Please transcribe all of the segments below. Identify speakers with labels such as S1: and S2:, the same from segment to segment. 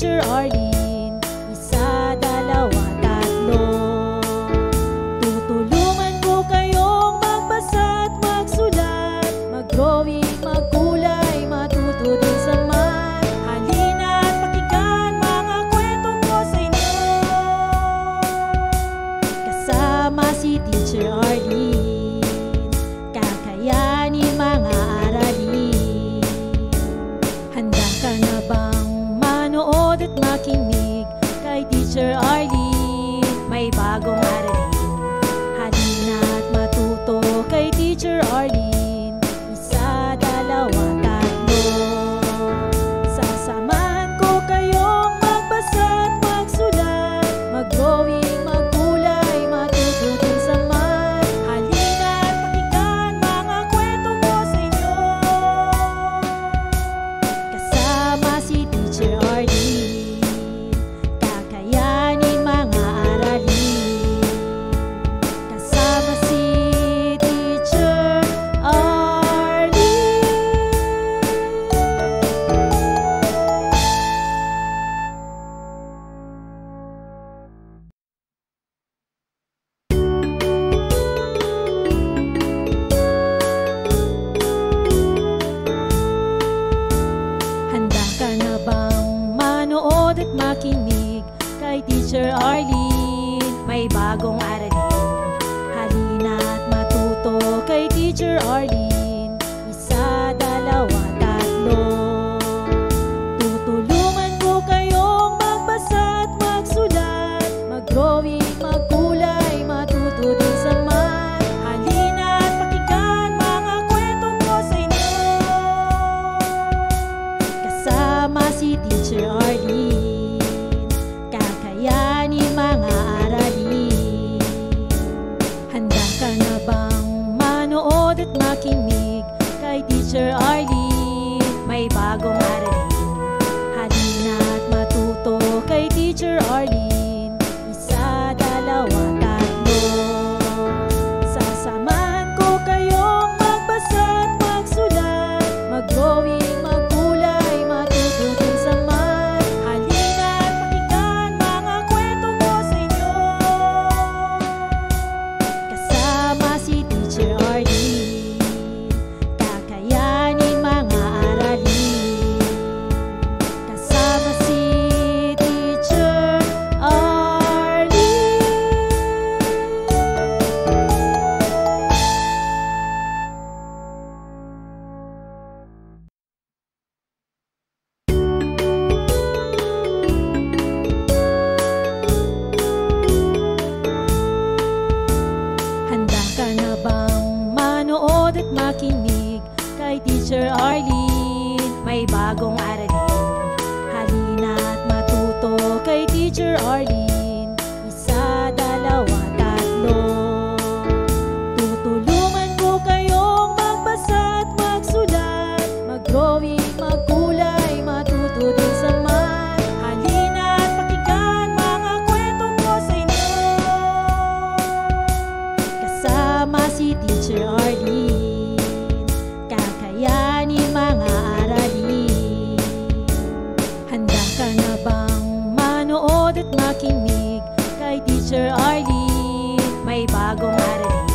S1: Teacher Arlene. Isa, dalawa, tatlo. Tutulungan ko kayong magbasa at magsulat, mag-drawing, magkulay, matuto din sa math. Halina at pakinggan mga kwento ko sa inyo. Kasama si Teacher Arlene, kakayanin mga aralin. Handa ka na bang manood at makinig kay Teacher Arlene? May bagong aralin. Halina at matuto kay Teacher Arlene. Isa, dalawa, tatlo. Sasamahan ko kayong magbasa at magsulat, mag-drawing, magkulay, matuto din sa math. Halina at pakinggan mga kwento ko sa inyo. Kasama si Teacher Arlene, kakayanin mga aralin. Kasama si Teacher Arlene. Handa ka na bang manood at makinig kay Teacher Arlene? May bagong aralin. Halina at matuto kay Teacher Arlene. Isa, dalawa, tatlo. Tutulungan ko kayong magbasa at magsulat, mag-drawing, magkulay, matuto din sa math. Halina at pakinggan mga kwento ko sa inyo. Kasama si Teacher Arlene, kakayanin mga aralin. Handa ka na bang manood at makinig kay Teacher Arlene? May bagong aralin. Halina at matuto kay Teacher Arlene. Isa, dalawa, tatlo. Sasamahan ko kayong magbasa at magsulat, mag-drawing, magkulay, matuto din sa math. Halina at pakinggan mga kwento ko sa inyo. Kasama si Teacher Arlene, kakayanin mga aralin. Kasama si Teacher Arlene. Handa ka na bang manood at makinig kay Teacher Arlene? May bagong aralin. Halina at matuto kay Teacher Arlene. Isa, dalawa, tatlo. Tutulungan ko kayong magbasa at magsulat, mag-drawing, magkulay, matuto din sa math. Halina at pakinggan mga kwento ko sa inyo. Kasama si Teacher Arlene, kakayanin mga aralin. Handa ka na bang manood at makinig kay Teacher Arlene? May bagong aralin.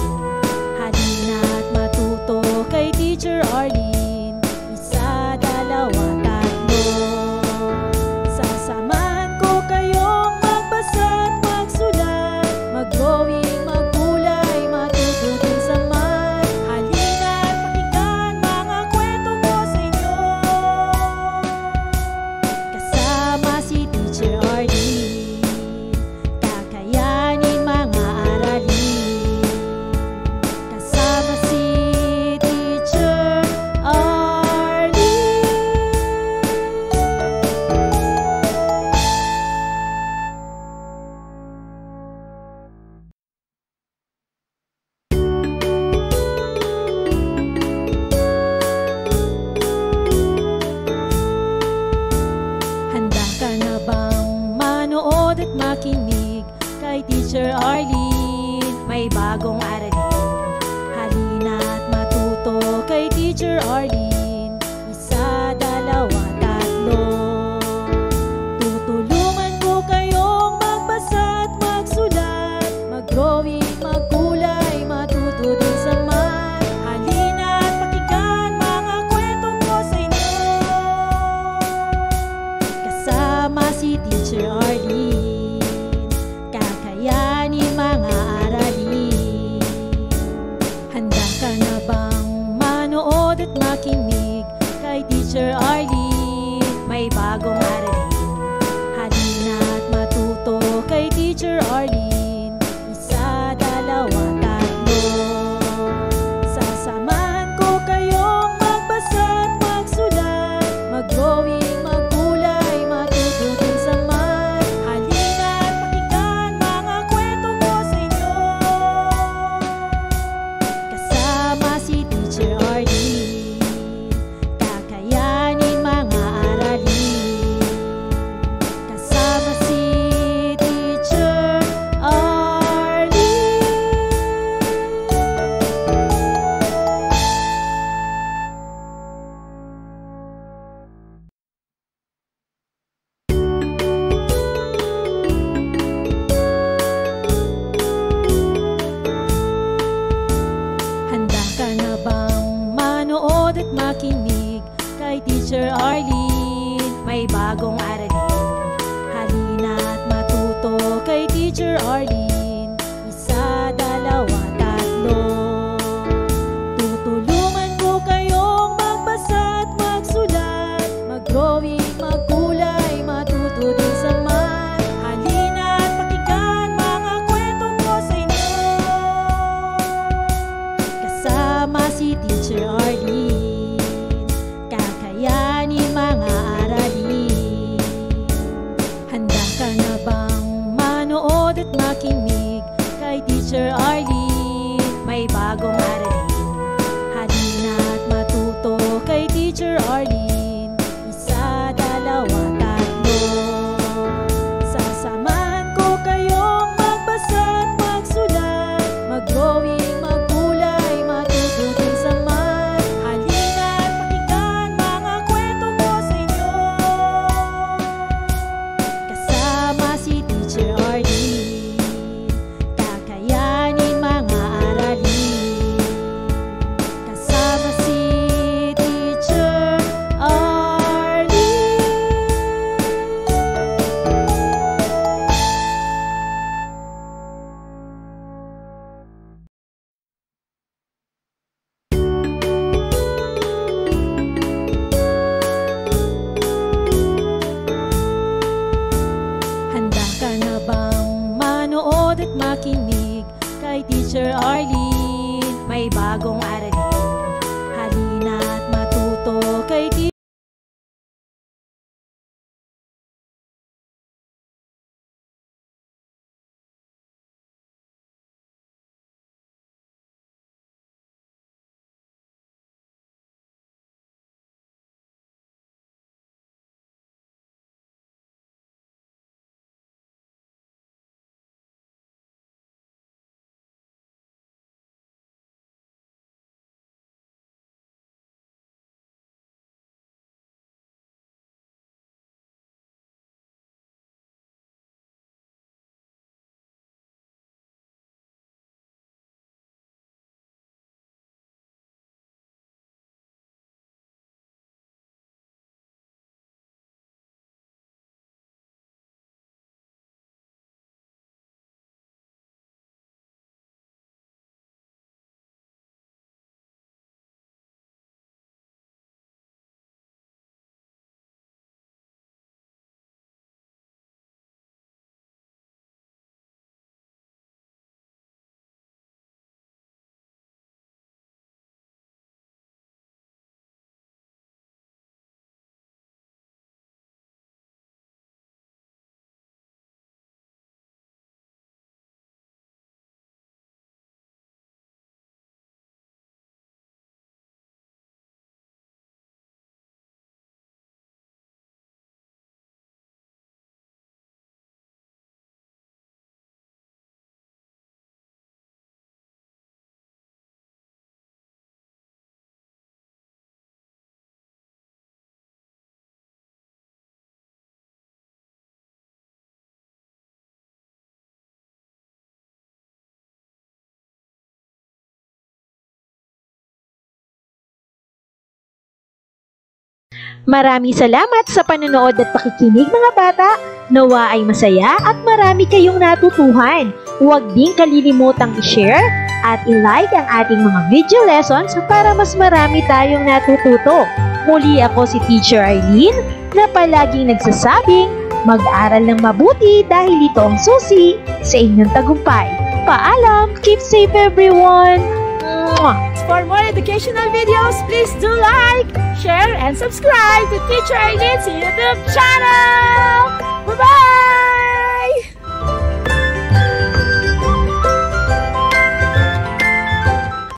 S1: Halina at matuto kay Teacher Arlene. Isa, dalawa, tatlo. Sasamahan ko kayong magbasa at magsulat, mag-drawing, magkulay, matuto din sa math. Halina at pakinggan mga kwento ko sa inyo. Kasama si Teacher Arlene, kakayanin mga aralin. Kasama si Teacher Arlene. Handa ka na bang manood at makinig kay Teacher Arlene? May bagong aralin. Halina at matuto kay Teacher Arlene. Isa, dalawa, tatlo. manood at makinig kay Teacher Arlene. May bagong aralin, halina't matuto kay Teacher Arlene. Isa, dalawa, tatlo. Sasamahan ko kayong magbasa at magsulat, mag-drawing, magkulay, matuto din sa math. Halina't pakinggan mga kwento ko sa inyo, kasama si Teacher Arlene. Kakayanin mga aralin, kasama si Teacher Arlene. Handa ka na bang manood at makinig kay Teacher Arlene? May bagong aralin, halina't matuto kay Teacher Arlene. Isa, dalawa, tatlo. Tutulungan ko kayong magbasa at magsulat, mag-drawing, magkulay, matuto din sa math. Halina't pakinggan mga kwento ko sa inyo, kasama si Teacher Arlene. Kakayanin mga aralin. Handa ka na bang manood at makinig kay Teacher Arlene? May bagong aralin, halina't matuto kay Teacher Arlene. Isa, dalawa, tatlo. Sasamahan ko kayong magbasa at magsulat, mag-drawing, magkulay, matuto din sa math. Halina't pakinggan mga kwento ko sa inyo, kasama si Teacher Arlene. Kakayanin mga aralin, kasama si Teacher Arlene. Handa ka na bang manood at makinig kay Teacher Arlene? May bagong aralin, halina't matuto kay Teacher.
S2: Maraming salamat sa panonood at pakikinig mga bata. Nawa ay masaya at marami kayong natutuhan. Huwag din kalilimutang i-share at i-like ang ating mga video lessons para mas marami tayong natututo. Muli ako si Teacher Arlene na palaging nagsasabing mag-aral ng mabuti dahil ito ang susi sa inyong tagumpay. Paalam! Keep safe everyone! Mwah!
S1: For more educational videos, please do like, share, and subscribe to Teacher Arlene's YouTube channel! Bye-bye!